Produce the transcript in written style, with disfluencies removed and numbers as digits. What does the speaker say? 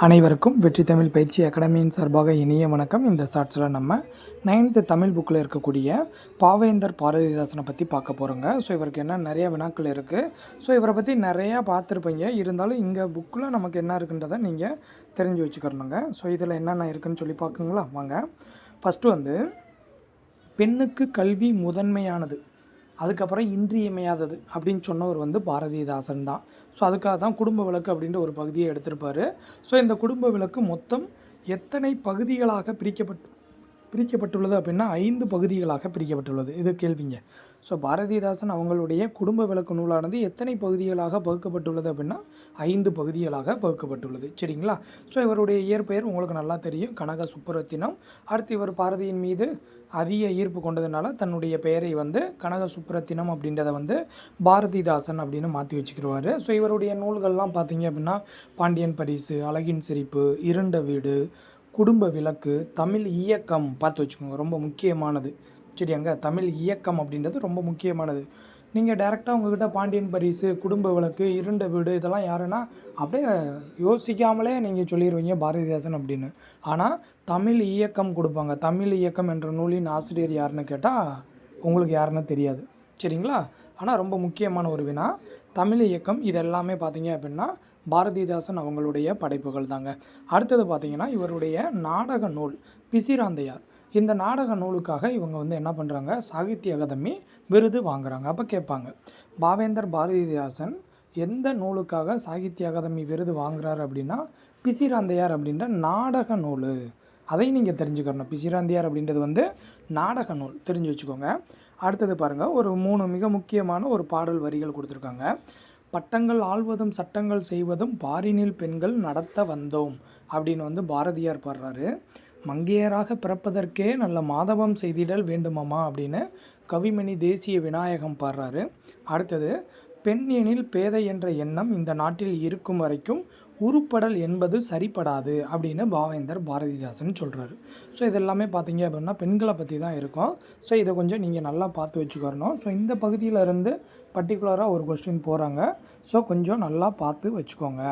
அனைவருக்கும் வெற்றி தமிழ் பயிற்சி அகாடமியின் சார்பாக இனிய வணக்கம். இந்த ஷார்ட்ஸில் நம்ம 9th தமிழ் புக்கில் இருக்கக்கூடிய பாவேந்தர் பாரதிதாசனை பற்றி பார்க்க போகிறோங்க. ஸோ இவருக்கு என்ன நிறைய வினாக்கள் இருக்குது. ஸோ இவரை பற்றி நிறையா பார்த்துருப்பீங்க. இருந்தாலும் இங்கே புக்கில் நமக்கு என்ன இருக்குன்றதை நீங்கள் தெரிஞ்சு வச்சுக்கிறணுங்க. ஸோ இதில் என்னென்ன இருக்குதுன்னு சொல்லி பார்க்குங்களா வாங்க. ஃபஸ்ட்டு பெண்ணுக்கு கல்வி முதன்மையானது, அதுக்கப்புறம் இன்றியமையாதது அப்படின்னு சொன்னவர் பாரதிதாசன் தான். ஸோ அதுக்காக தான் குடும்ப விளக்கு அப்படின்ற ஒரு பகுதியை எடுத்திருப்பார். ஸோ இந்த குடும்ப விளக்கு மொத்தம் எத்தனை பகுதிகளாக பிரிக்கப்பட்டுள்ளது அப்படின்னா 5 பகுதிகளாக பிரிக்கப்பட்டுள்ளது. இது கேள்விங்க. ஸோ பாரதிதாசன் அவங்களுடைய குடும்ப விளக்கு நூலானது எத்தனை பகுதிகளாக பகுக்கப்பட்டுள்ளது அப்படின்னா 5 பகுதிகளாக பகுக்கப்பட்டுள்ளது. சரிங்களா? ஸோ இவருடைய இயற்பெயர் உங்களுக்கு நல்லா தெரியும், கனக சுப்புரத்தினம். அடுத்து இவர் பாரதியின் மீது அதிக ஈர்ப்பு கொண்டதுனால தன்னுடைய பெயரை கனக சுப்புரத்தினம் அப்படின்றத பாரதிதாசன் அப்படின்னு மாற்றி வச்சுக்கிடுவார். ஸோ இவருடைய நூல்கள்லாம் பார்த்தீங்க அப்படின்னா பாண்டியன் பரிசு, அழகின் சிரிப்பு, இருண்ட வீடு, குடும்ப விளக்கு, தமிழ் இயக்கம் பார்த்து வச்சுக்கோங்க, ரொம்ப முக்கியமானது. சரியாங்க? தமிழ் இயக்கம் அப்படின்றது ரொம்ப முக்கியமானது. நீங்கள் டைரெக்டாக உங்கள்கிட்ட பாண்டியன் பரிசு, குடும்ப விளக்கு, இருண்ட வீடு இதெல்லாம் யாருன்னா அப்படியே யோசிக்காமலே நீங்கள் சொல்லிடுவீங்க பாரதிதாசன் அப்படின்னு. ஆனால் தமிழ் இயக்கம் கொடுப்பாங்க. தமிழ் இயக்கம் என்ற நூலின் ஆசிரியர் யாருன்னு கேட்டால் உங்களுக்கு யாருன்னு தெரியாது. சரிங்களா? ஆனால் ரொம்ப முக்கியமான ஒரு வினா. தமிழ் இயக்கம் இது எல்லாமே பார்த்தீங்க அப்படின்னா பாரதிதாசன் அவங்களுடைய படைப்புகள் தாங்க. அடுத்தது பார்த்திங்கன்னா இவருடைய நாடக நூல் பிசிராந்தையார். இந்த நாடக நூலுக்காக இவங்க என்ன பண்ணுறாங்க, சாகித்ய அகாதமி விருது வாங்குகிறாங்க. அப்போ கேட்பாங்க, பாவேந்தர் பாரதிதாசன் எந்த நூலுக்காக சாகித்ய அகாதமி விருது வாங்குறாரு அப்படின்னா பிசிராந்தையார் அப்படின்ற நாடக நூல். அதையும் நீங்கள் தெரிஞ்சுக்கணும். பிசிராந்தையார் அப்படின்றது நாடக நூல், தெரிஞ்சு வச்சுக்கோங்க. அடுத்தது பாருங்கள், ஒரு 3 மிக முக்கியமான ஒரு பாடல் வரிகள் கொடுத்துருக்காங்க. பட்டங்கள் ஆள்வதும் சட்டங்கள் செய்வதும் பாரினில் பெண்கள் நடத்த வந்தோம் அப்படின்னு பாரதியார் பாடுறாரு. மங்கையராக பிறப்பதற்கே நல்ல மாதவம் செய்திடல் வேண்டுமாமா அப்படின்னு கவிமணி தேசிய விநாயகம் பாடுறாரு. அடுத்தது, பெண் எனில் பேதை என்ற எண்ணம் இந்த நாட்டில் இருக்கும் வரைக்கும் உருப்படல் என்பது சரிப்படாது அப்படின்னு பாவேந்தர் பாரதிதாசன் சொல்கிறாரு. ஸோ இதெல்லாமே பார்த்தீங்க அப்படின்னா பெண்களை பற்றி தான் இருக்கும். ஸோ இதை கொஞ்சம் நீங்கள் நல்லா பார்த்து வச்சுக்கணும். ஸோ இந்த பகுதியிலேருந்து பர்டிகுலராக ஒரு கொஸ்டின் போகிறாங்க. ஸோ கொஞ்சம் நல்லா பார்த்து வச்சுக்கோங்க.